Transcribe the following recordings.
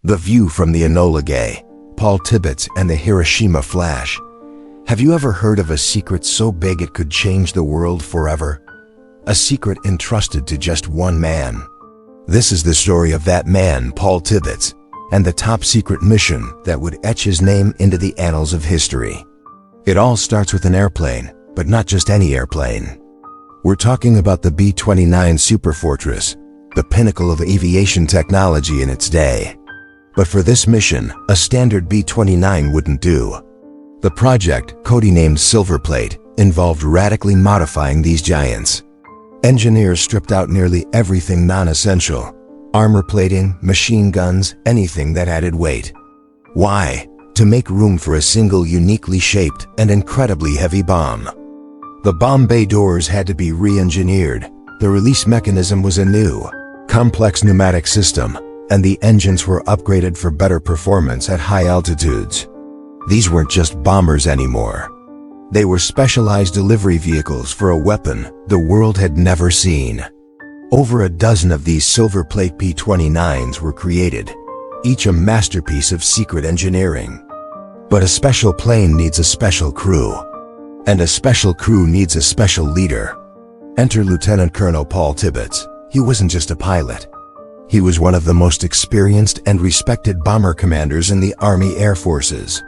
The view from the Enola Gay, Paul Tibbets and the Hiroshima flash. Have you ever heard of a secret so big it could change the world forever? A secret entrusted to just one man. This is the story of that man, Paul Tibbets, and the top secret mission that would etch his name into the annals of history. It all starts with an airplane, but not just any airplane. We're talking about the B-29 Superfortress, the pinnacle of aviation technology in its day. But for this mission, a standard B-29 wouldn't do. The project, codenamed Silverplate, involved radically modifying these giants. Engineers stripped out nearly everything non-essential: armor plating, machine guns, anything that added weight. Why? To make room for a single uniquely shaped and incredibly heavy bomb. The bomb bay doors had to be re-engineered. The release mechanism was a new, complex pneumatic system, and the engines were upgraded for better performance at high altitudes. These weren't just bombers anymore. They were specialized delivery vehicles for a weapon the world had never seen. Over a dozen of these Silverplate B-29s were created, each a masterpiece of secret engineering. But a special plane needs a special crew, and a special crew needs a special leader. Enter Lieutenant Colonel Paul Tibbets. He wasn't just a pilot. He was one of the most experienced and respected bomber commanders in the Army Air Forces.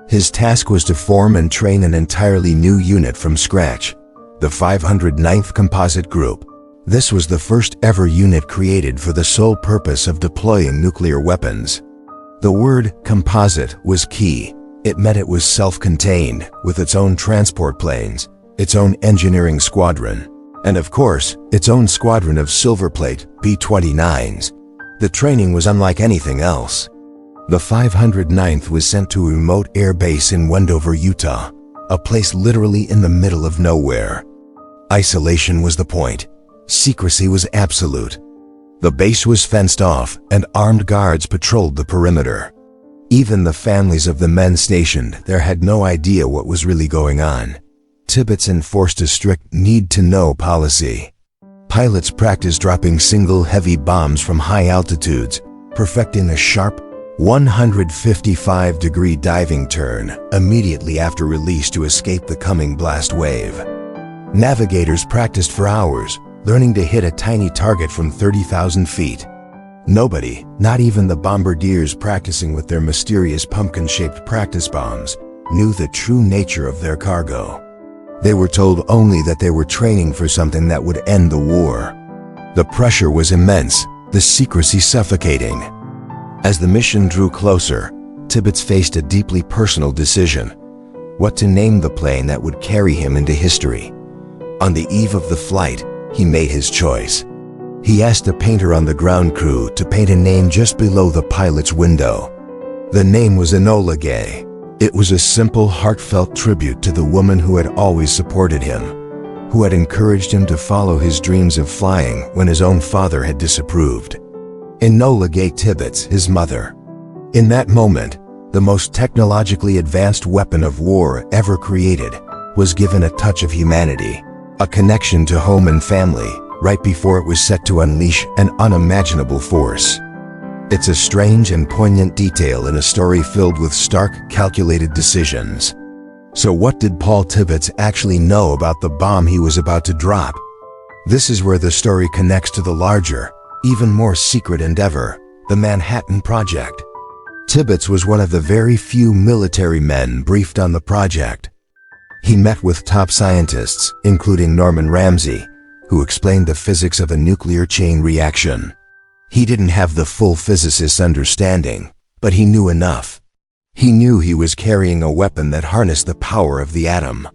His task was to form and train an entirely new unit from scratch, the 509th Composite Group. This was the first ever unit created for the sole purpose of deploying nuclear weapons. The word composite was key. It meant it was self-contained, with its own transport planes, its own engineering squadron, and of course, its own squadron of Silverplate B-29s. The training was unlike anything else. The 509th was sent to a remote air base in Wendover, Utah, a place literally in the middle of nowhere. Isolation was the point. Secrecy was absolute. The base was fenced off, and armed guards patrolled the perimeter. Even the families of the men stationed there had no idea what was really going on. Tibbets enforced a strict need-to-know policy. Pilots practiced dropping single heavy bombs from high altitudes, perfecting a sharp 155-degree diving turn immediately after release to escape the coming blast wave. Navigators practiced for hours, learning to hit a tiny target from 30,000 feet. Nobody, not even the bombardiers practicing with their mysterious pumpkin-shaped practice bombs, knew the true nature of their cargo. They were told only that they were training for something that would end the war. The pressure was immense, the secrecy suffocating. As the mission drew closer, Tibbets faced a deeply personal decision: what to name the plane that would carry him into history. On the eve of the flight, he made his choice. He asked a painter on the ground crew to paint a name just below the pilot's window. The name was Enola Gay. It was a simple, heartfelt tribute to the woman who had always supported him, who had encouraged him to follow his dreams of flying when his own father had disapproved. Enola Gay Tibbets, his mother. In that moment, the most technologically advanced weapon of war ever created was given a touch of humanity, a connection to home and family, right before it was set to unleash an unimaginable force. It's a strange and poignant detail in a story filled with stark, calculated decisions. So what did Paul Tibbets actually know about the bomb he was about to drop? This is where the story connects to the larger, even more secret endeavor, the Manhattan Project. Tibbets was one of the very few military men briefed on the project. He met with top scientists, including Norman Ramsey, who explained the physics of a nuclear chain reaction. He didn't have the full physicist's understanding, but he knew enough. He knew he was carrying a weapon that harnessed the power of the atom.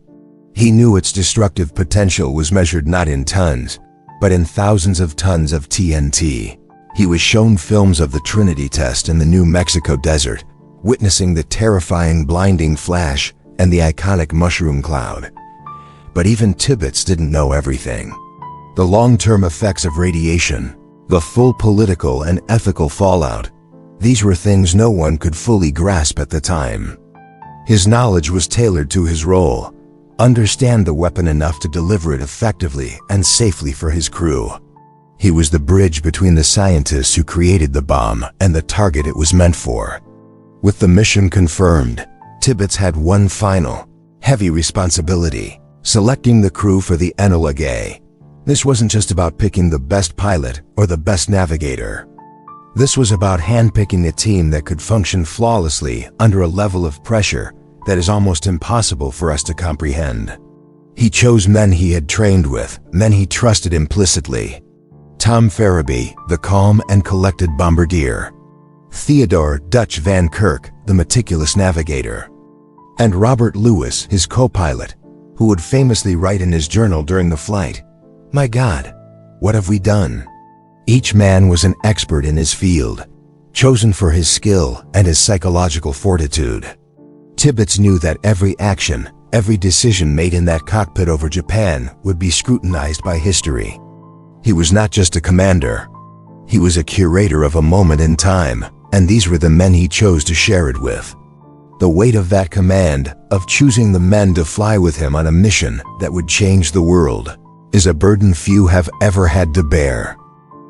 He knew its destructive potential was measured not in tons, but in thousands of tons of TNT. He was shown films of the Trinity test in the New Mexico desert, witnessing the terrifying blinding flash and the iconic mushroom cloud. But even Tibbets didn't know everything. The long-term effects of radiation, the full political and ethical fallout, these were things no one could fully grasp at the time. His knowledge was tailored to his role: understand the weapon enough to deliver it effectively and safely for his crew. He was the bridge between the scientists who created the bomb and the target it was meant for. With the mission confirmed, Tibbets had one final, heavy responsibility: selecting the crew for the Enola Gay. This wasn't just about picking the best pilot or the best navigator. This was about handpicking a team that could function flawlessly under a level of pressure that is almost impossible for us to comprehend. He chose men he had trained with, men he trusted implicitly. Tom Farabee, the calm and collected bombardier. Theodore Dutch Van Kirk, the meticulous navigator. And Robert Lewis, his co-pilot, who would famously write in his journal during the flight, "My God, what have we done?" Each man was an expert in his field, chosen for his skill and his psychological fortitude. Tibbets knew that every action, every decision made in that cockpit over Japan would be scrutinized by history. He was not just a commander. He was a curator of a moment in time, and these were the men he chose to share it with. The weight of that command, of choosing the men to fly with him on a mission that would change the world, is a burden few have ever had to bear.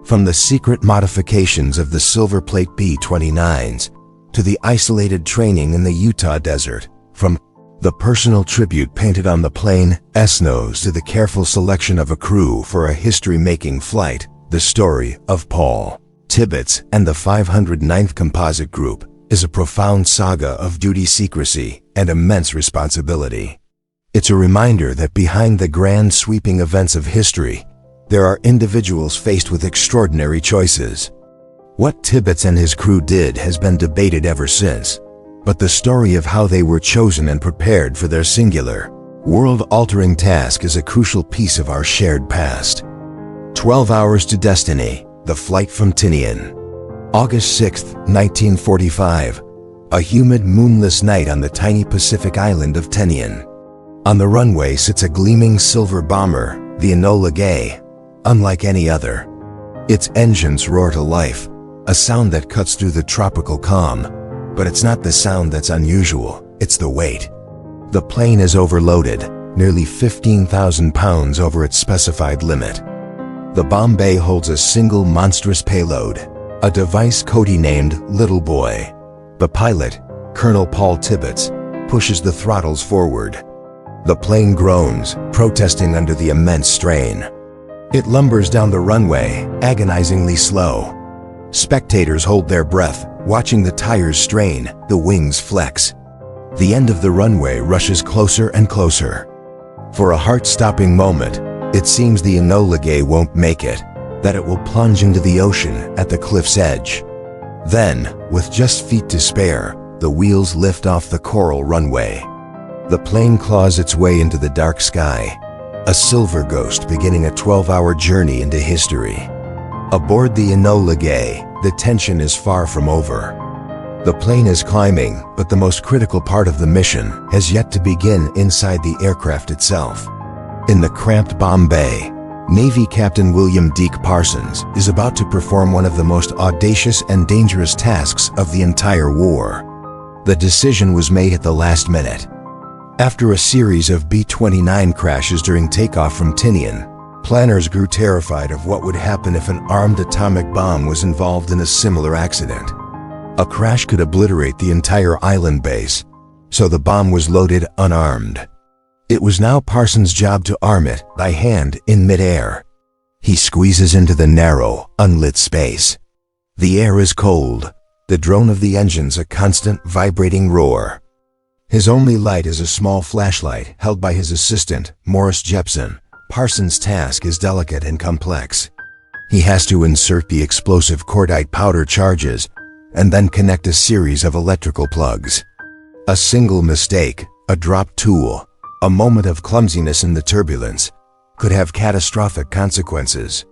From the secret modifications of the silver plate B-29s to the isolated training in the Utah desert, from the personal tribute painted on the plane S-nose to the careful selection of a crew for a history-making flight, the story of Paul Tibbets and the 509th Composite Group is a profound saga of duty secrecy and immense responsibility. It's a reminder that behind the grand sweeping events of history, there are individuals faced with extraordinary choices. What Tibbets and his crew did has been debated ever since, but the story of how they were chosen and prepared for their singular, world-altering task is a crucial piece of our shared past. 12 Hours to Destiny, the flight from Tinian. August 6, 1945, a humid, moonless night on the tiny Pacific island of Tinian. On the runway sits a gleaming silver bomber, the Enola Gay, unlike any other. Its engines roar to life, a sound that cuts through the tropical calm. But it's not the sound that's unusual, it's the weight. The plane is overloaded, nearly 15,000 pounds over its specified limit. The bomb bay holds a single monstrous payload, a device codenamed Little Boy. The pilot, Colonel Paul Tibbets, pushes the throttles forward. The plane groans, protesting under the immense strain. It lumbers down the runway, agonizingly slow. Spectators hold their breath, watching the tires strain, the wings flex. The end of the runway rushes closer and closer. For a heart-stopping moment, it seems the Enola Gay won't make it, that it will plunge into the ocean at the cliff's edge. Then, with just feet to spare, the wheels lift off the coral runway. The plane claws its way into the dark sky, a silver ghost beginning a 12-hour journey into history. Aboard the Enola Gay, the tension is far from over. The plane is climbing, but the most critical part of the mission has yet to begin inside the aircraft itself. In the cramped bomb bay, Navy Captain William Deke Parsons is about to perform one of the most audacious and dangerous tasks of the entire war. The decision was made at the last minute. After a series of B-29 crashes during takeoff from Tinian, planners grew terrified of what would happen if an armed atomic bomb was involved in a similar accident. A crash could obliterate the entire island base, so the bomb was loaded unarmed. It was now Parsons' job to arm it by hand in midair. He squeezes into the narrow, unlit space. The air is cold, the drone of the engines a constant, vibrating roar. His only light is a small flashlight held by his assistant, Morris Jepson. Parsons' task is delicate and complex. He has to insert the explosive cordite powder charges and then connect a series of electrical plugs. A single mistake, a dropped tool, a moment of clumsiness in the turbulence, could have catastrophic consequences.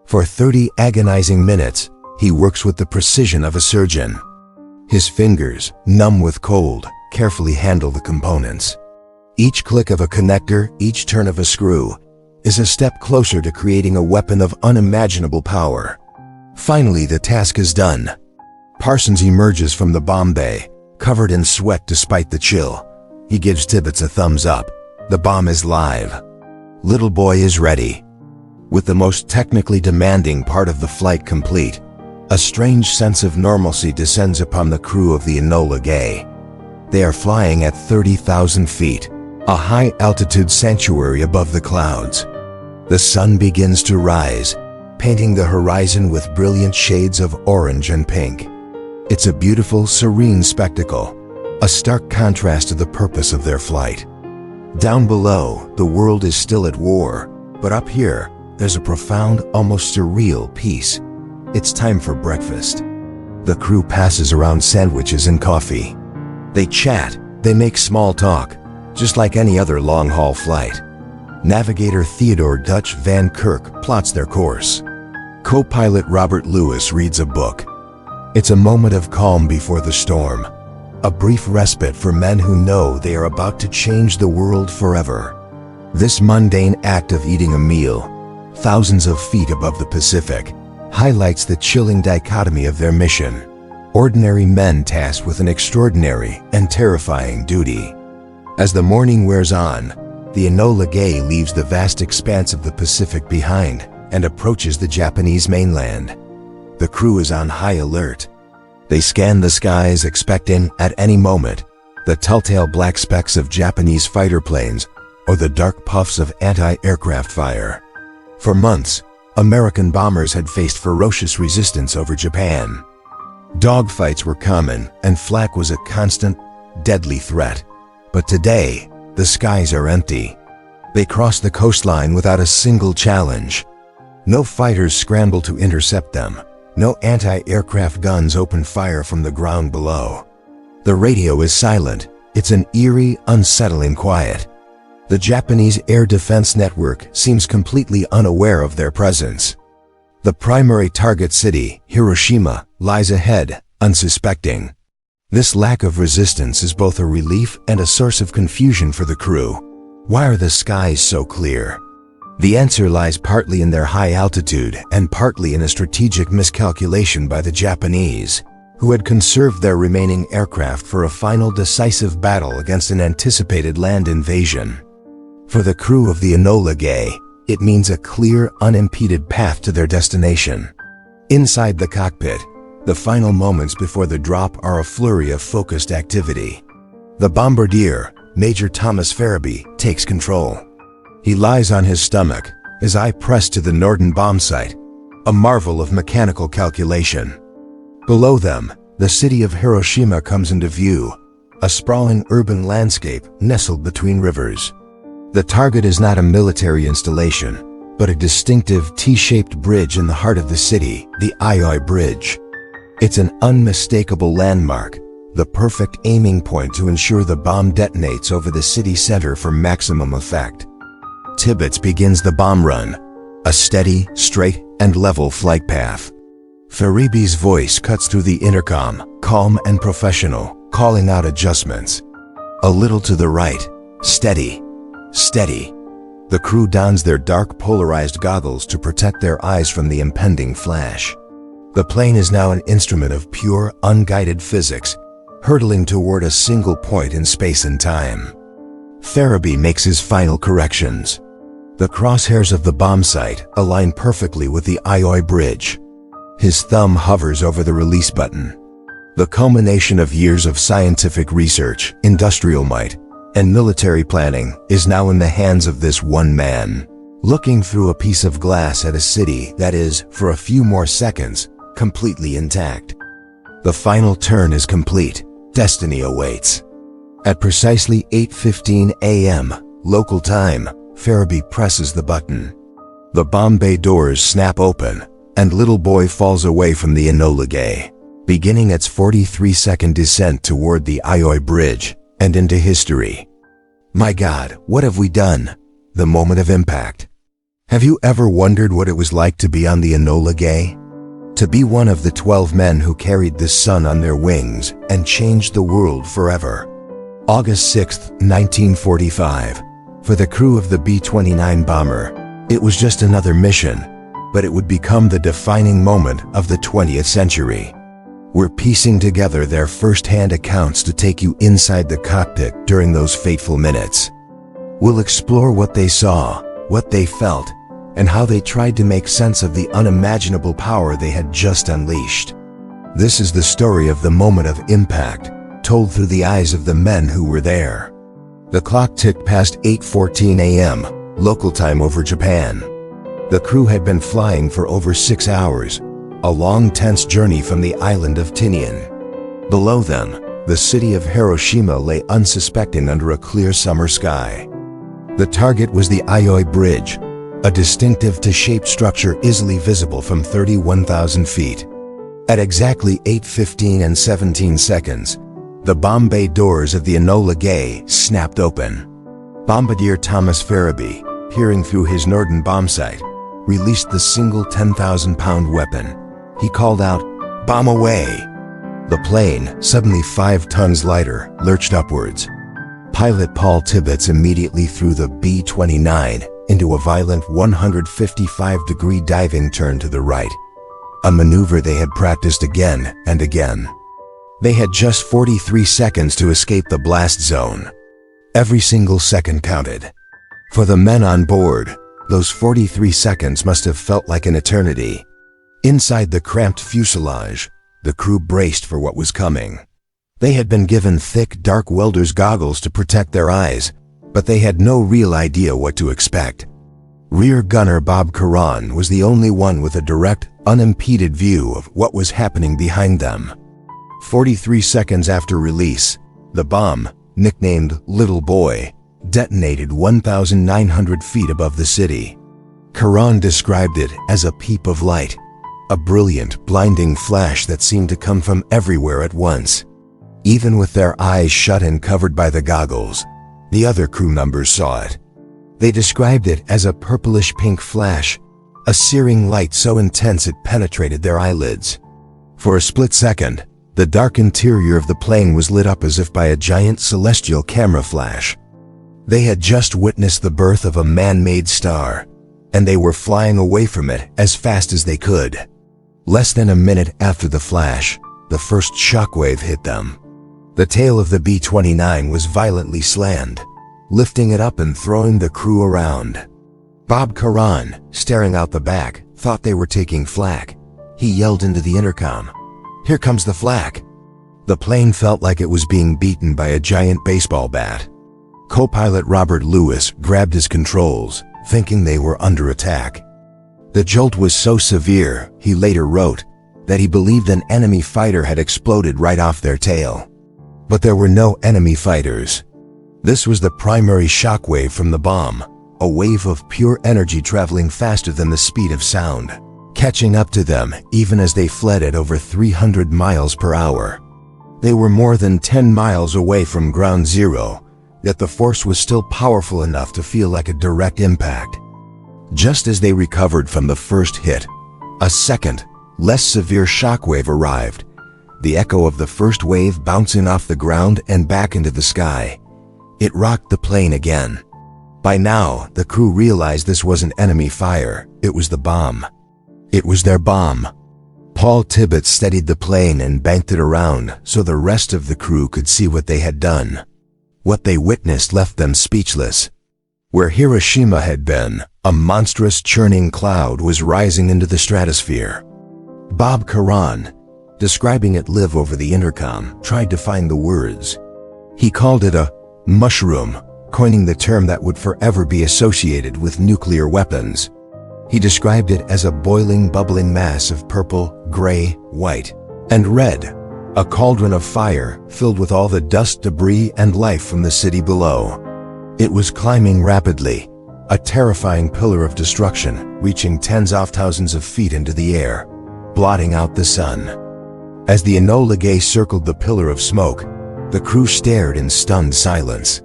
For 30 agonizing minutes, he works with the precision of a surgeon. His fingers, numb with cold, carefully handle the components. Each click of a connector, each turn of a screw, is a step closer to creating a weapon of unimaginable power. Finally, the task is done. Parsons emerges from the bomb bay, covered in sweat despite the chill. He gives Tibbets a thumbs up. The bomb is live. Little Boy is ready. With the most technically demanding part of the flight complete, a strange sense of normalcy descends upon the crew of the Enola Gay. They are flying at 30,000 feet, a high-altitude sanctuary above the clouds. The sun begins to rise, painting the horizon with brilliant shades of orange and pink. It's a beautiful, serene spectacle, a stark contrast to the purpose of their flight. Down below, the world is still at war, but up here, there's a profound, almost surreal peace. It's time for breakfast. The crew passes around sandwiches and coffee. They chat, they make small talk, just like any other long-haul flight. Navigator Theodore Dutch Van Kirk plots their course. Co-pilot Robert Lewis reads a book. It's a moment of calm before the storm, a brief respite for men who know they are about to change the world forever. This mundane act of eating a meal, thousands of feet above the Pacific, highlights the chilling dichotomy of their mission. Ordinary men tasked with an extraordinary and terrifying duty. As the morning wears on, the Enola Gay leaves the vast expanse of the Pacific behind and approaches the Japanese mainland. The crew is on high alert. They scan the skies, expecting, at any moment, the telltale black specks of Japanese fighter planes or the dark puffs of anti-aircraft fire. For months, American bombers had faced ferocious resistance over Japan. Dogfights were common, and flak was a constant, deadly threat. But today, the skies are empty. They cross the coastline without a single challenge. No fighters scramble to intercept them. No anti-aircraft guns open fire from the ground below. The radio is silent. It's an eerie, unsettling quiet. The Japanese air defense network seems completely unaware of their presence. The primary target city, Hiroshima, lies ahead, unsuspecting. This lack of resistance is both a relief and a source of confusion for the crew. Why are the skies so clear? The answer lies partly in their high altitude and partly in a strategic miscalculation by the Japanese, who had conserved their remaining aircraft for a final decisive battle against an anticipated land invasion. For the crew of the Enola Gay, it means a clear, unimpeded path to their destination. Inside the cockpit, the final moments before the drop are a flurry of focused activity. The bombardier, Major Thomas Farabee, takes control. He lies on his stomach, his eye pressed to the Norden bomb site, a marvel of mechanical calculation. Below them, the city of Hiroshima comes into view, a sprawling urban landscape nestled between rivers. The target is not a military installation, but a distinctive T-shaped bridge in the heart of the city, the Eyewitness Bridge. It's an unmistakable landmark, the perfect aiming point to ensure the bomb detonates over the city center for maximum effect. Tibbets begins the bomb run, a steady, straight, and level flight path. Farabee's voice cuts through the intercom, calm and professional, calling out adjustments. A little to the right, steady, steady. The crew dons their dark polarized goggles to protect their eyes from the impending flash. The plane is now an instrument of pure, unguided physics, hurtling toward a single point in space and time. Farabee makes his final corrections. The crosshairs of the bomb site align perfectly with the Eyewitness Bridge. His thumb hovers over the release button. The culmination of years of scientific research, industrial might, and military planning is now in the hands of this one man, looking through a piece of glass at a city that is, for a few more seconds, completely intact. The final turn is complete. Destiny awaits. At precisely 8:15 a.m. local time, Farabee presses the button. The bomb bay doors snap open, and little boy falls away from the Enola Gay, beginning its 43-second descent toward the Eyewitness Bridge and into history. My God, what have we done? The moment of impact. Have you ever wondered what it was like to be on the Enola Gay? To be one of the 12 men who carried the sun on their wings and changed the world forever. August 6, 1945. For the crew of the B-29 bomber, it was just another mission, but it would become the defining moment of the 20th century. We're piecing together their first-hand accounts to take you inside the cockpit during those fateful minutes. We'll explore what they saw, what they felt, and how they tried to make sense of the unimaginable power they had just unleashed. This is the story of the moment of impact, told through the eyes of the men who were there. The clock ticked past 8:14 a.m., local time over Japan. The crew had been flying for over 6 hours, a long, tense journey from the island of Tinian. Below them, the city of Hiroshima lay unsuspecting under a clear summer sky. The target was the Eyewitness Bridge, a distinctive T-shaped structure easily visible from 31,000 feet. At exactly 8:15 and 17 seconds, the bomb bay doors of the Enola Gay snapped open. Bombardier Thomas Farabee, peering through his Norden bomb sight, released the single 10,000-pound weapon. He called out, "Bomb away!" The plane, suddenly 5 tons lighter, lurched upwards. Pilot Paul Tibbets immediately threw the B-29 into a violent 155-degree diving turn to the right, a maneuver they had practiced again and again. They had just 43 seconds to escape the blast zone. Every single second counted. For the men on board, those 43 seconds must have felt like an eternity. Inside the cramped fuselage, the crew braced for what was coming. They had been given thick, dark welder's goggles to protect their eyes, but they had no real idea what to expect. Rear gunner Bob Caron was the only one with a direct, unimpeded view of what was happening behind them. 43 seconds after release, the bomb, nicknamed Little Boy, detonated 1,900 feet above the city. Caron described it as a peep of light, a brilliant, blinding flash that seemed to come from everywhere at once. Even with their eyes shut and covered by the goggles, the other crew members saw it. They described it as a purplish-pink flash, a searing light so intense it penetrated their eyelids. For a split second, the dark interior of the plane was lit up as if by a giant celestial camera flash. They had just witnessed the birth of a man-made star, and they were flying away from it as fast as they could. Less than a minute after the flash, the first shockwave hit them. The tail of the B-29 was violently slammed, lifting it up and throwing the crew around. Bob Caron, staring out the back, thought they were taking flak. He yelled into the intercom, "Here comes the flak!" The plane felt like it was being beaten by a giant baseball bat. Co-pilot Robert Lewis grabbed his controls, thinking they were under attack. The jolt was so severe, he later wrote, that he believed an enemy fighter had exploded right off their tail. But there were no enemy fighters. This was the primary shockwave from the bomb, a wave of pure energy traveling faster than the speed of sound, catching up to them even as they fled at over 300 miles per hour. They were more than 10 miles away from ground zero, yet the force was still powerful enough to feel like a direct impact. Just as they recovered from the first hit, a second, less severe shockwave arrived, the echo of the first wave bouncing off the ground and back into the sky. It rocked the plane again. By now, the crew realized this wasn't enemy fire, it was the bomb. It was their bomb. Paul Tibbets steadied the plane and banked it around so the rest of the crew could see what they had done. What they witnessed left them speechless. Where Hiroshima had been, a monstrous churning cloud was rising into the stratosphere. Bob Caron, describing it live over the intercom, tried to find the words. He called it a mushroom, coining the term that would forever be associated with nuclear weapons. He described it as a boiling, bubbling mass of purple, gray, white, and red, a cauldron of fire filled with all the dust, debris, and life from the city below. It was climbing rapidly, a terrifying pillar of destruction, reaching tens of thousands of feet into the air, blotting out the sun. As the Enola Gay circled the pillar of smoke, the crew stared in stunned silence.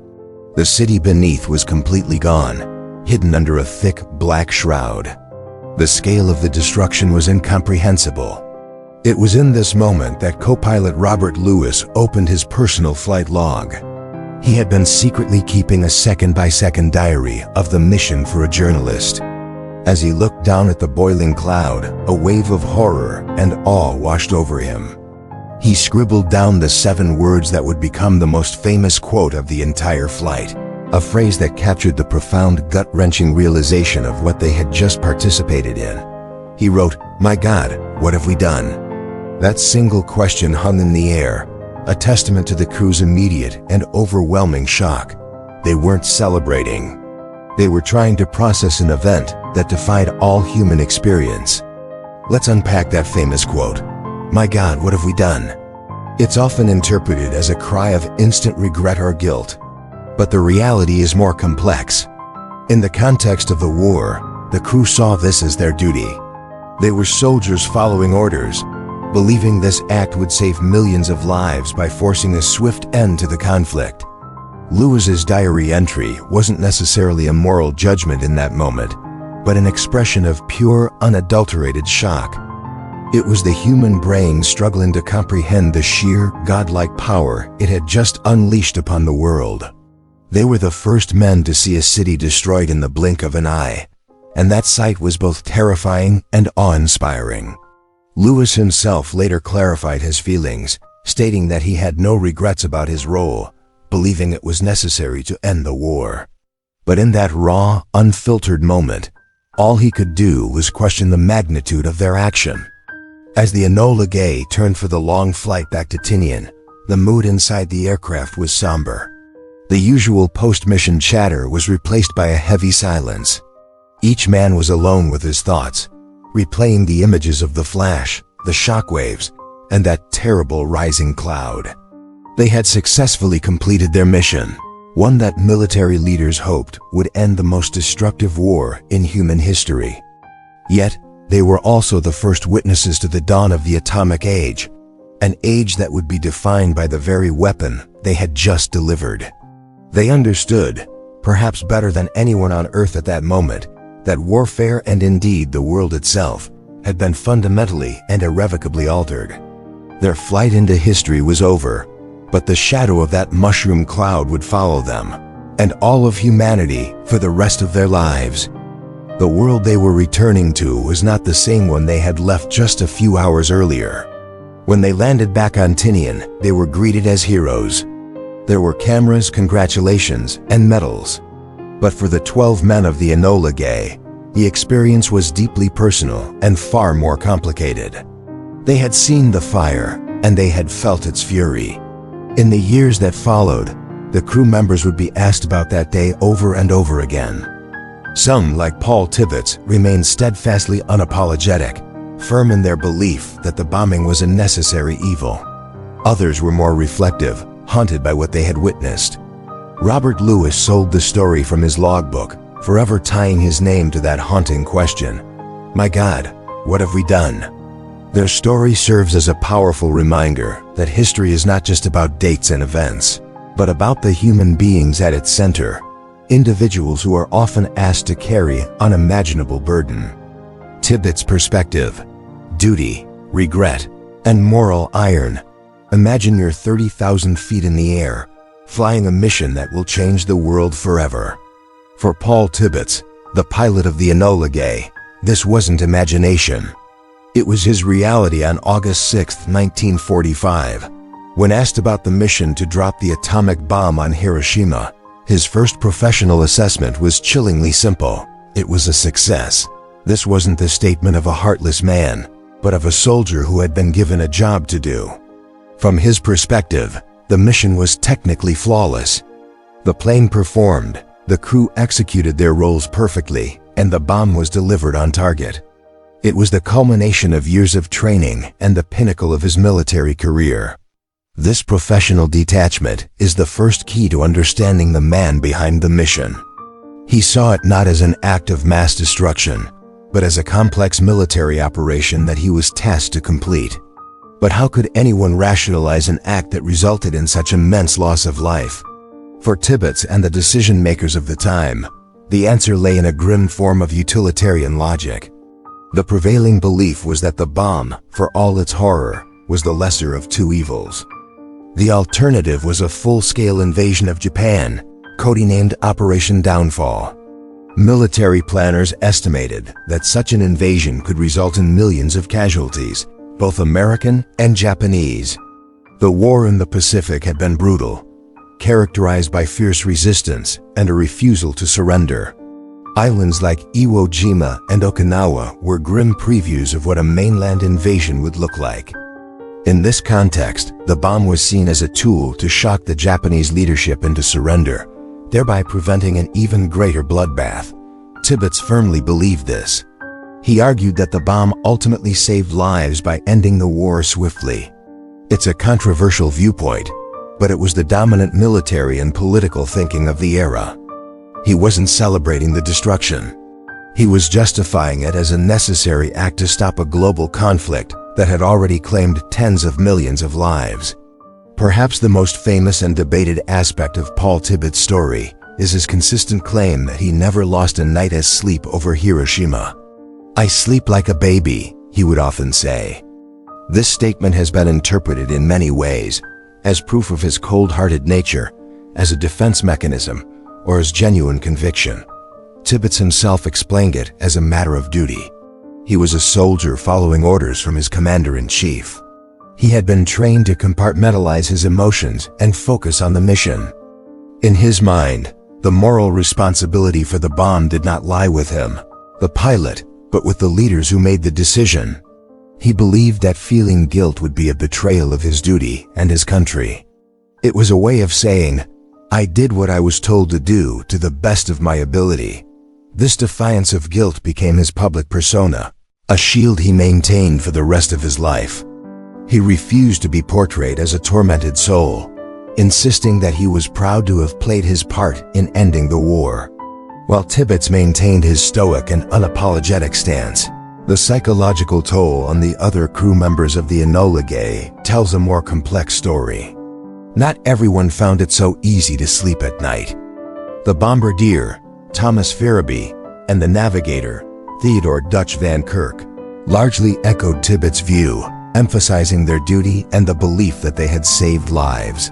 The city beneath was completely gone, hidden under a thick, black shroud. The scale of the destruction was incomprehensible. It was in this moment that co-pilot Robert Lewis opened his personal flight log. He had been secretly keeping a second-by-second diary of the mission for a journalist. As he looked down at the boiling cloud, a wave of horror and awe washed over him. He scribbled down the 7 words that would become the most famous quote of the entire flight. a phrase that captured the profound gut-wrenching realization of what they had just participated in. He wrote, "My God, what have we done?" That single question hung in the air, a testament to the crew's immediate and overwhelming shock. They weren't celebrating. They were trying to process an event that defied all human experience. Let's unpack that famous quote, "My God, what have we done?" It's often interpreted as a cry of instant regret or guilt, but the reality is more complex. In the context of the war, the crew saw this as their duty. They were soldiers following orders, believing this act would save millions of lives by forcing a swift end to the conflict. Lewis's diary entry wasn't necessarily a moral judgment in that moment, but an expression of pure, unadulterated shock. It was the human brain struggling to comprehend the sheer, godlike power it had just unleashed upon the world. They were the first men to see a city destroyed in the blink of an eye, and that sight was both terrifying and awe-inspiring. Lewis himself later clarified his feelings, stating that he had no regrets about his role, believing it was necessary to end the war. But in that raw, unfiltered moment, all he could do was question the magnitude of their action. As the Enola Gay turned for the long flight back to Tinian, the mood inside the aircraft was somber. The usual post-mission chatter was replaced by a heavy silence. Each man was alone with his thoughts, replaying the images of the flash, the shockwaves, and that terrible rising cloud. They had successfully completed their mission, one that military leaders hoped would end the most destructive war in human history. Yet, they were also the first witnesses to the dawn of the atomic age, an age that would be defined by the very weapon they had just delivered. They understood, perhaps better than anyone on Earth at that moment, that warfare and indeed the world itself had been fundamentally and irrevocably altered. Their flight into history was over, but the shadow of that mushroom cloud would follow them, and all of humanity for the rest of their lives. The world they were returning to was not the same one they had left just a few hours earlier. When they landed back on Tinian, they were greeted as heroes. There were cameras, congratulations, and medals. But for the 12 men of the Enola Gay, the experience was deeply personal and far more complicated. They had seen the fire, and they had felt its fury. In the years that followed, the crew members would be asked about that day over and over again. Some, like Paul Tibbets, remained steadfastly unapologetic, firm in their belief that the bombing was a necessary evil. Others were more reflective, haunted by what they had witnessed. Robert Lewis sold the story from his logbook, forever tying his name to that haunting question. My God, what have we done? Their story serves as a powerful reminder that history is not just about dates and events, but about the human beings at its center, individuals who are often asked to carry unimaginable burden. Tibbets' perspective, duty, regret, and moral iron. Imagine you're 30,000 feet in the air, flying a mission that will change the world forever. For Paul Tibbets, the pilot of the Enola Gay, this wasn't imagination. It was his reality on August 6, 1945. When asked about the mission to drop the atomic bomb on Hiroshima, his first professional assessment was chillingly simple. It was a success. This wasn't the statement of a heartless man, but of a soldier who had been given a job to do. From his perspective, the mission was technically flawless. The plane performed, the crew executed their roles perfectly, and the bomb was delivered on target. It was the culmination of years of training and the pinnacle of his military career. This professional detachment is the first key to understanding the man behind the mission. He saw it not as an act of mass destruction, but as a complex military operation that he was tasked to complete. But how could anyone rationalize an act that resulted in such immense loss of life? For Tibbets and the decision-makers of the time, the answer lay in a grim form of utilitarian logic. The prevailing belief was that the bomb, for all its horror, was the lesser of two evils. The alternative was a full-scale invasion of Japan, codenamed Operation Downfall. Military planners estimated that such an invasion could result in millions of casualties, both American and Japanese. The war in the Pacific had been brutal. characterized by fierce resistance and a refusal to surrender. Islands like Iwo Jima and Okinawa were grim previews of what a mainland invasion would look like. In this context, the bomb was seen as a tool to shock the Japanese leadership into surrender, thereby preventing an even greater bloodbath. Tibbets firmly believed this. He argued that the bomb ultimately saved lives by ending the war swiftly. It's a controversial viewpoint, but it was the dominant military and political thinking of the era. He wasn't celebrating the destruction. He was justifying it as a necessary act to stop a global conflict that had already claimed tens of millions of lives. Perhaps the most famous and debated aspect of Paul Tibbets' story is his consistent claim that he never lost a night's sleep over Hiroshima. "I sleep like a baby," he would often say. This statement has been interpreted in many ways, as proof of his cold-hearted nature, as a defense mechanism, or as genuine conviction. Tibbets himself explained it as a matter of duty. He was a soldier following orders from his commander-in-chief. He had been trained to compartmentalize his emotions and focus on the mission. In his mind, the moral responsibility for the bomb did not lie with him, the pilot, but with the leaders who made the decision. He believed that feeling guilt would be a betrayal of his duty and his country. It was a way of saying, "I did what I was told to do to the best of my ability." This defiance of guilt became his public persona, a shield he maintained for the rest of his life. He refused to be portrayed as a tormented soul, insisting that he was proud to have played his part in ending the war. While Tibbets maintained his stoic and unapologetic stance, the psychological toll on the other crew members of the Enola Gay tells a more complex story. Not everyone found it so easy to sleep at night. The bombardier, Thomas Farabee, and the navigator, Theodore Dutch Van Kirk, largely echoed Tibbets' view, emphasizing their duty and the belief that they had saved lives.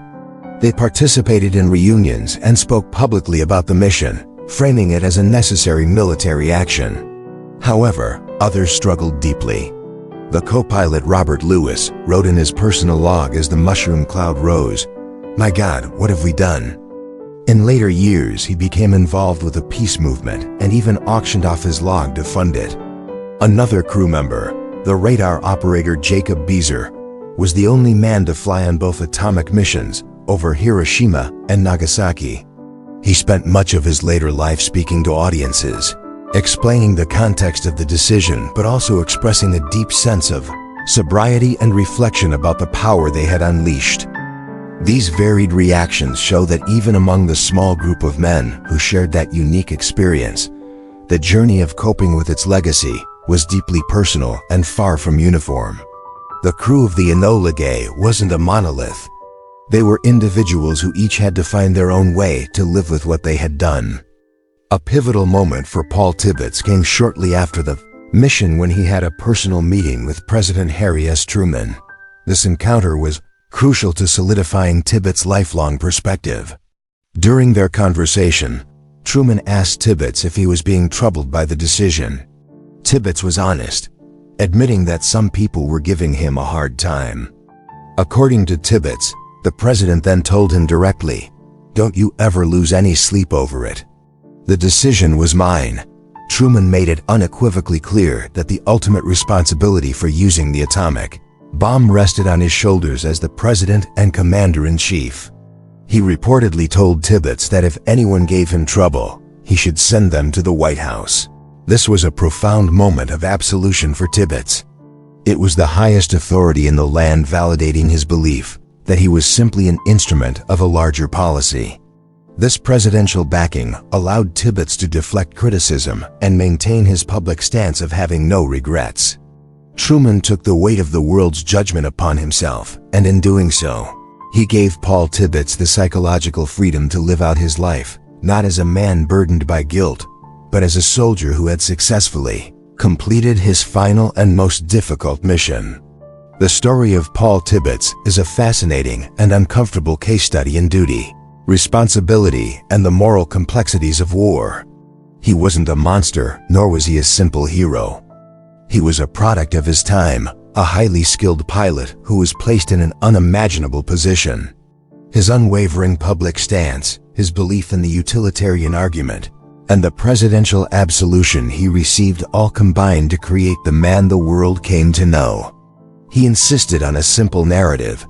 They participated in reunions and spoke publicly about the mission, framing it as a necessary military action. However, others struggled deeply. The co-pilot Robert Lewis wrote in his personal log as the mushroom cloud rose, "My God, what have we done?" In later years, he became involved with the peace movement and even auctioned off his log to fund it. Another crew member, the radar operator Jacob Beezer, was the only man to fly on both atomic missions over Hiroshima and Nagasaki. He spent much of his later life speaking to audiences, explaining the context of the decision but also expressing a deep sense of sobriety and reflection about the power they had unleashed. These varied reactions show that even among the small group of men who shared that unique experience, the journey of coping with its legacy was deeply personal and far from uniform. The crew of the Enola Gay wasn't a monolith. They were individuals who each had to find their own way to live with what they had done. A pivotal moment for Paul Tibbets came shortly after the mission when he had a personal meeting with President Harry S. Truman. This encounter was crucial to solidifying Tibbets' lifelong perspective. During their conversation, Truman asked Tibbets if he was being troubled by the decision. Tibbets was honest, admitting that some people were giving him a hard time. According to Tibbets, the president then told him directly, "Don't you ever lose any sleep over it. The decision was mine." Truman made it unequivocally clear that the ultimate responsibility for using the atomic bomb rested on his shoulders as the president and commander-in-chief. He reportedly told Tibbets that if anyone gave him trouble, he should send them to the White House. This was a profound moment of absolution for Tibbets. It was the highest authority in the land validating his belief that he was simply an instrument of a larger policy. This presidential backing allowed Tibbets to deflect criticism and maintain his public stance of having no regrets. Truman took the weight of the world's judgment upon himself, and in doing so, he gave Paul Tibbets the psychological freedom to live out his life, not as a man burdened by guilt, but as a soldier who had successfully completed his final and most difficult mission. The story of Paul Tibbets is a fascinating and uncomfortable case study in duty, responsibility, and the moral complexities of war. He wasn't a monster, nor was he a simple hero. He was a product of his time, a highly skilled pilot who was placed in an unimaginable position. His unwavering public stance, his belief in the utilitarian argument, and the presidential absolution he received all combined to create the man the world came to know. He insisted on a simple narrative.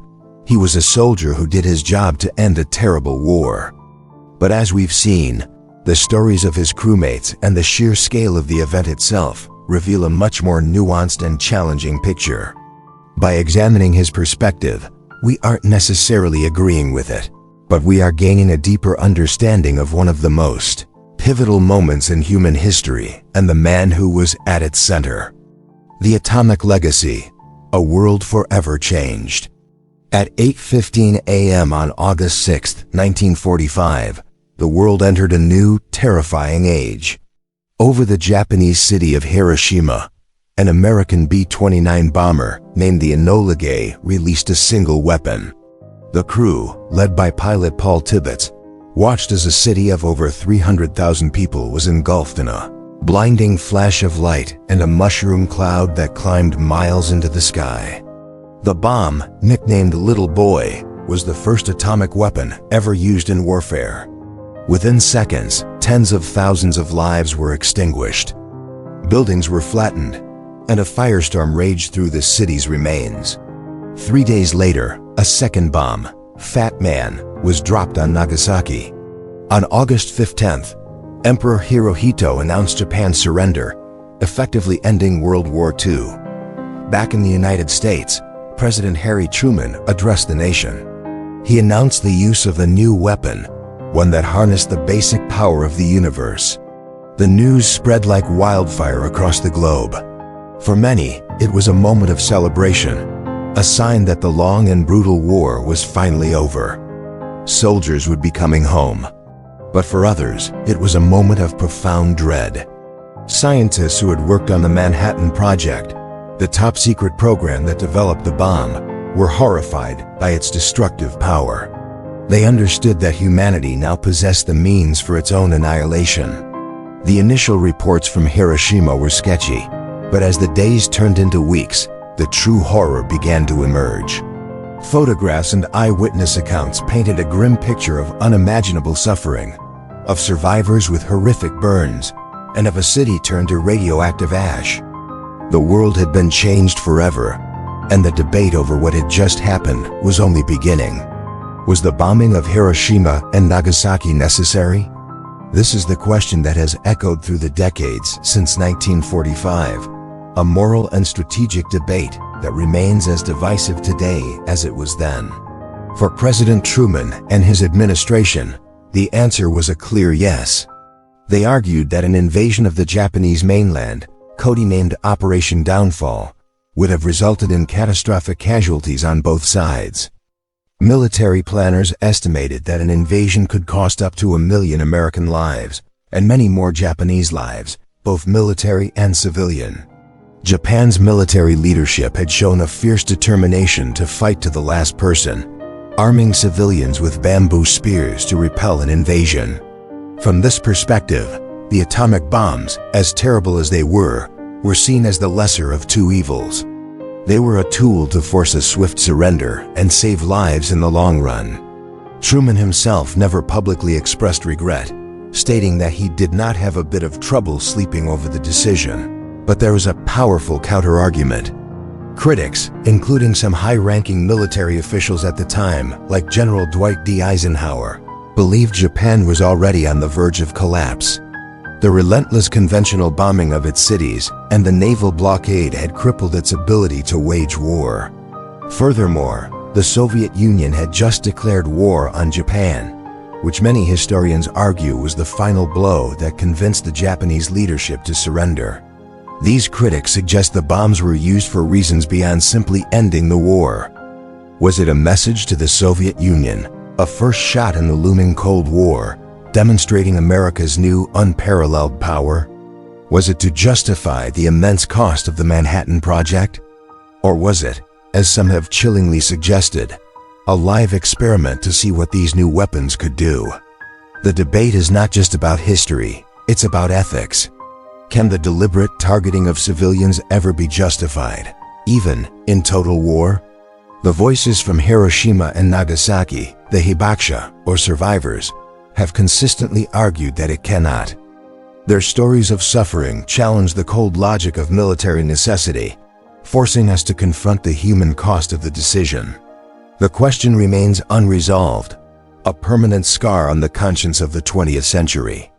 He was a soldier who did his job to end a terrible war. But as we've seen, the stories of his crewmates and the sheer scale of the event itself reveal a much more nuanced and challenging picture. By examining his perspective, we aren't necessarily agreeing with it, but we are gaining a deeper understanding of one of the most pivotal moments in human history and the man who was at its center. The atomic legacy, a world forever changed. At 8:15 a.m. on August 6, 1945, the world entered a new, terrifying age. Over the Japanese city of Hiroshima, an American B-29 bomber named the Enola Gay released a single weapon. The crew, led by pilot Paul Tibbets, watched as a city of over 300,000 people was engulfed in a blinding flash of light and a mushroom cloud that climbed miles into the sky. The bomb, nicknamed Little Boy, was the first atomic weapon ever used in warfare. Within seconds, tens of thousands of lives were extinguished. Buildings were flattened, and a firestorm raged through the city's remains. 3 days later, a second bomb, Fat Man, was dropped on Nagasaki. On August 15th, Emperor Hirohito announced Japan's surrender, effectively ending World War II. Back in the United States, President Harry Truman addressed the nation. He announced the use of a new weapon, one that harnessed the basic power of the universe. The news spread like wildfire across the globe. For many, it was a moment of celebration, a sign that the long and brutal war was finally over. Soldiers would be coming home. But for others, it was a moment of profound dread. Scientists who had worked on the Manhattan Project, the top-secret program that developed the bomb, were horrified by its destructive power. They understood that humanity now possessed the means for its own annihilation. The initial reports from Hiroshima were sketchy, but as the days turned into weeks, the true horror began to emerge. Photographs and eyewitness accounts painted a grim picture of unimaginable suffering, of survivors with horrific burns, and of a city turned to radioactive ash. The world had been changed forever, and the debate over what had just happened was only beginning. Was the bombing of Hiroshima and Nagasaki necessary? This is the question that has echoed through the decades since 1945, a moral and strategic debate that remains as divisive today as it was then. For President Truman and his administration, the answer was a clear yes. They argued that an invasion of the Japanese mainland, codenamed Operation Downfall, would have resulted in catastrophic casualties on both sides. Military planners estimated that an invasion could cost up to 1 million American lives, and many more Japanese lives, both military and civilian. Japan's military leadership had shown a fierce determination to fight to the last person, arming civilians with bamboo spears to repel an invasion. From this perspective, the atomic bombs, as terrible as they were seen as the lesser of two evils. They were a tool to force a swift surrender and save lives in the long run. Truman himself never publicly expressed regret, stating that he did not have a bit of trouble sleeping over the decision. But there was a powerful counter-argument. Critics, including some high-ranking military officials at the time, like General Dwight D. Eisenhower, believed Japan was already on the verge of collapse. The relentless conventional bombing of its cities and the naval blockade had crippled its ability to wage war. Furthermore, the Soviet Union had just declared war on Japan, which many historians argue was the final blow that convinced the Japanese leadership to surrender. These critics suggest the bombs were used for reasons beyond simply ending the war. Was it a message to the Soviet Union, a first shot in the looming Cold War, demonstrating America's new unparalleled power? Was it to justify the immense cost of the Manhattan Project? Or was it, as some have chillingly suggested, a live experiment to see what these new weapons could do? The debate is not just about history, it's about ethics. Can the deliberate targeting of civilians ever be justified, even in total war? The voices from Hiroshima and Nagasaki, the hibakusha, or survivors, have consistently argued that it cannot. Their stories of suffering challenge the cold logic of military necessity, forcing us to confront the human cost of the decision. The question remains unresolved, a permanent scar on the conscience of the 20th century.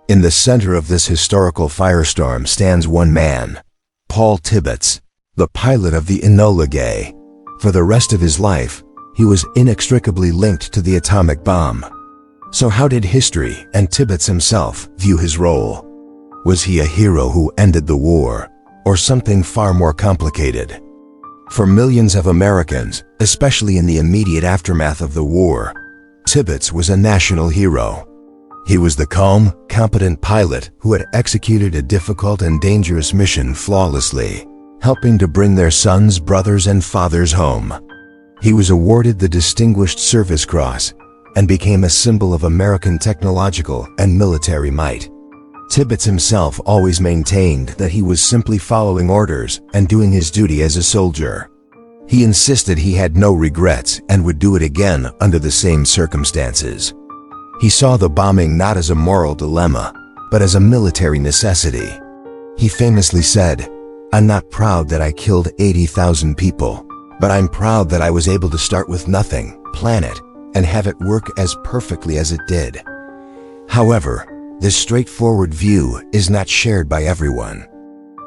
In the center of this historical firestorm stands one man, Paul Tibbets, the pilot of the Enola Gay. For the rest of his life, he was inextricably linked to the atomic bomb. So how did history and Tibbets himself view his role? Was he a hero who ended the war, or something far more complicated? For millions of Americans, especially in the immediate aftermath of the war, Tibbets was a national hero. He was the calm, competent pilot who had executed a difficult and dangerous mission flawlessly, helping to bring their sons, brothers, and fathers home. He was awarded the Distinguished Service Cross and became a symbol of American technological and military might. Tibbets himself always maintained that he was simply following orders and doing his duty as a soldier. He insisted he had no regrets and would do it again under the same circumstances. He saw the bombing not as a moral dilemma, but as a military necessity. He famously said, "I'm not proud that I killed 80,000 people, but I'm proud that I was able to start with nothing, plan it, and have it work as perfectly as it did." However, this straightforward view is not shared by everyone.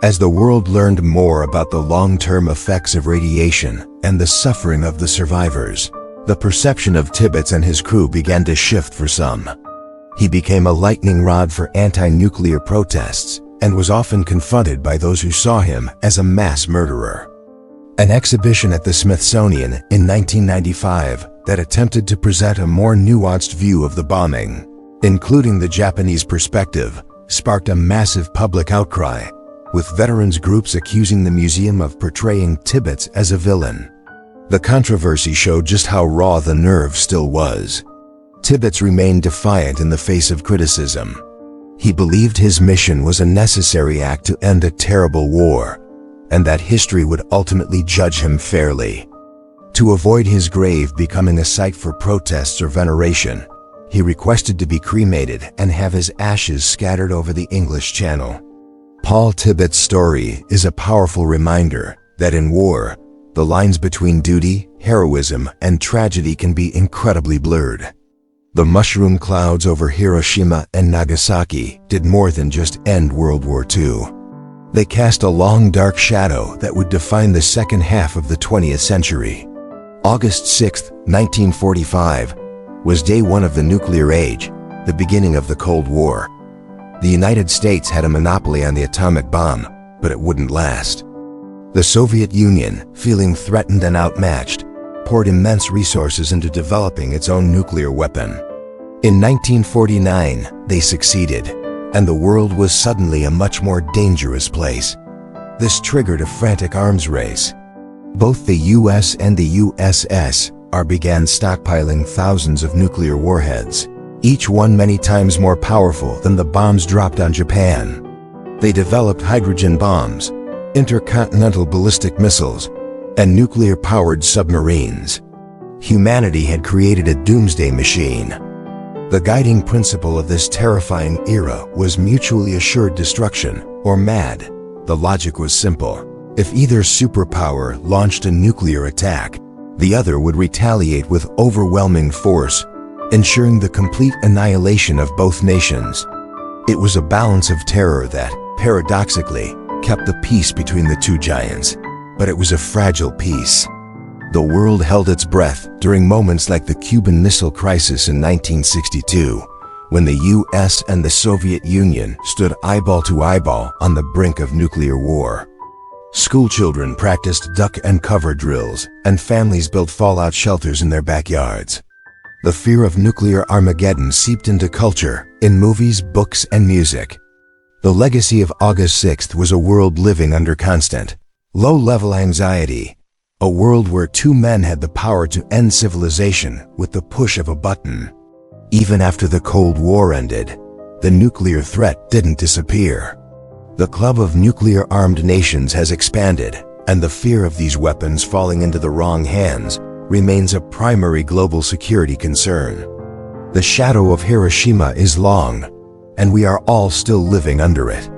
As the world learned more about the long-term effects of radiation and the suffering of the survivors, the perception of Tibbets and his crew began to shift for some. He became a lightning rod for anti-nuclear protests and was often confronted by those who saw him as a mass murderer. An exhibition at the Smithsonian in 1995 that attempted to present a more nuanced view of the bombing, including the Japanese perspective, sparked a massive public outcry, with veterans groups accusing the museum of portraying Tibbets as a villain. The controversy showed just how raw the nerve still was. Tibbets remained defiant in the face of criticism. He believed his mission was a necessary act to end a terrible war, and that history would ultimately judge him fairly. To avoid his grave becoming a site for protests or veneration, he requested to be cremated and have his ashes scattered over the English Channel. Paul Tibbets' story is a powerful reminder that in war, the lines between duty, heroism, and tragedy can be incredibly blurred. The mushroom clouds over Hiroshima and Nagasaki did more than just end World War II. They cast a long dark shadow that would define the second half of the 20th century. August 6, 1945, was day one of the nuclear age, the beginning of the Cold War. The United States had a monopoly on the atomic bomb, but it wouldn't last. The Soviet Union, feeling threatened and outmatched, poured immense resources into developing its own nuclear weapon. In 1949, they succeeded, and the world was suddenly a much more dangerous place. This triggered a frantic arms race. Both the US and the USSR began stockpiling thousands of nuclear warheads, each one many times more powerful than the bombs dropped on Japan. They developed hydrogen bombs, intercontinental ballistic missiles, and nuclear-powered submarines. Humanity had created a doomsday machine. The guiding principle of this terrifying era was mutually assured destruction, or MAD. The logic was simple. If either superpower launched a nuclear attack, the other would retaliate with overwhelming force, ensuring the complete annihilation of both nations. It was a balance of terror that, paradoxically, kept the peace between the two giants, but it was a fragile peace. The world held its breath during moments like the Cuban Missile Crisis in 1962, when the US and the Soviet Union stood eyeball to eyeball on the brink of nuclear war. Schoolchildren practiced duck and cover drills, and families built fallout shelters in their backyards. The fear of nuclear Armageddon seeped into culture, in movies, books, and music. The legacy of August 6th was a world living under constant, low-level anxiety, a world where two men had the power to end civilization with the push of a button. Even after the Cold War ended, the nuclear threat didn't disappear. The club of nuclear-armed nations has expanded, and the fear of these weapons falling into the wrong hands remains a primary global security concern. The shadow of Hiroshima is long, and we are all still living under it.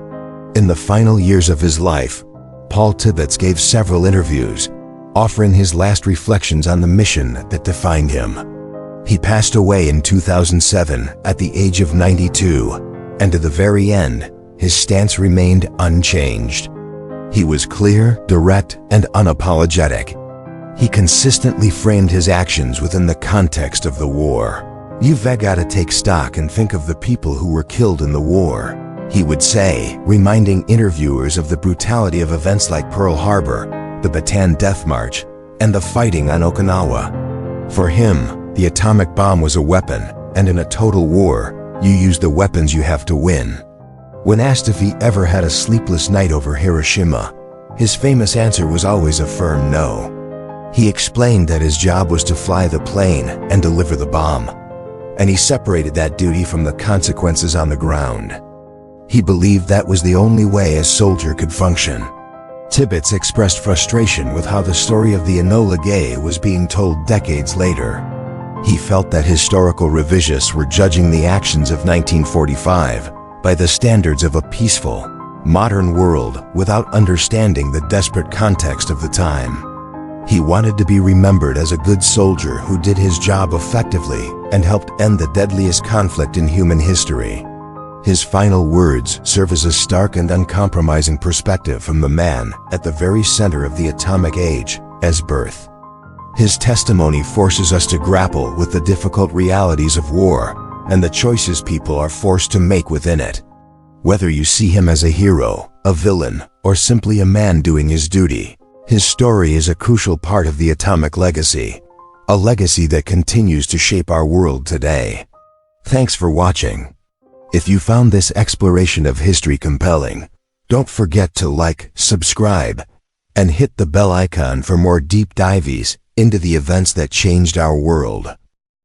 In the final years of his life, Paul Tibbets gave several interviews, offering his last reflections on the mission that defined him. He passed away in 2007 at the age of 92, and to the very end, his stance remained unchanged. He was clear, direct, and unapologetic. He consistently framed his actions within the context of the war. "You've gotta take stock and think of the people who were killed in the war," he would say, reminding interviewers of the brutality of events like Pearl Harbor, the Bataan Death March, and the fighting on Okinawa. For him, the atomic bomb was a weapon, and in a total war, you use the weapons you have to win. When asked if he ever had a sleepless night over Hiroshima, his famous answer was always a firm no. He explained that his job was to fly the plane and deliver the bomb, and he separated that duty from the consequences on the ground. He believed that was the only way a soldier could function. Tibbets expressed frustration with how the story of the Enola Gay was being told decades later. He felt that historical revisionists were judging the actions of 1945 by the standards of a peaceful, modern world without understanding the desperate context of the time. He wanted to be remembered as a good soldier who did his job effectively and helped end the deadliest conflict in human history. His final words serve as a stark and uncompromising perspective from the man at the very center of the atomic age, as birth. His testimony forces us to grapple with the difficult realities of war and the choices people are forced to make within it. Whether you see him as a hero, a villain, or simply a man doing his duty, his story is a crucial part of the atomic legacy, a legacy that continues to shape our world today. Thanks for watching. If you found this exploration of history compelling, don't forget to like, subscribe, and hit the bell icon for more deep dives into the events that changed our world.